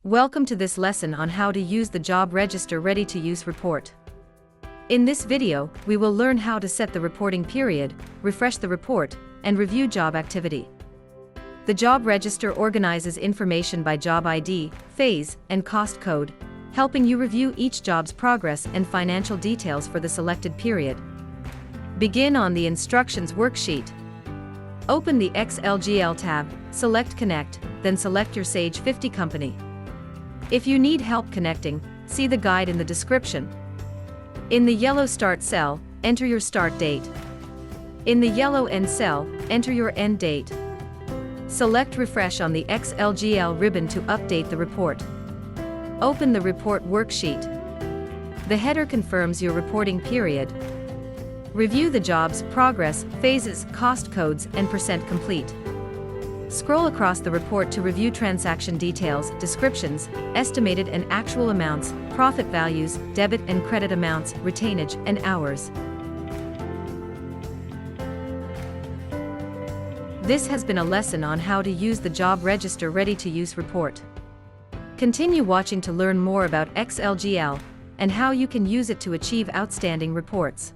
Welcome to this lesson on how to use the Job Register Ready-to-Use report. In this video, we will learn how to set the reporting period, refresh the report, and review job activity. The Job Register organizes information by job ID, phase, and cost code, helping you review each job's progress and financial details for the selected period. Begin on the Instructions worksheet. Open the XLGL tab, select Connect, then select your Sage 50 company. If you need help connecting, see the guide in the description. In the yellow Start cell, enter your start date. In the yellow End cell, enter your end date. Select Refresh on the XLGL ribbon to update the report. Open the Report worksheet. The header confirms your reporting period. Review the job's progress, phases, cost codes, and % complete. Scroll across the report to review transaction details, descriptions, estimated and actual amounts, profit values, debit and credit amounts, retainage, and hours. This has been a lesson on how to use the Job Register Ready-to-Use report. Continue watching to learn more about XLGL and how you can use it to achieve outstanding reports.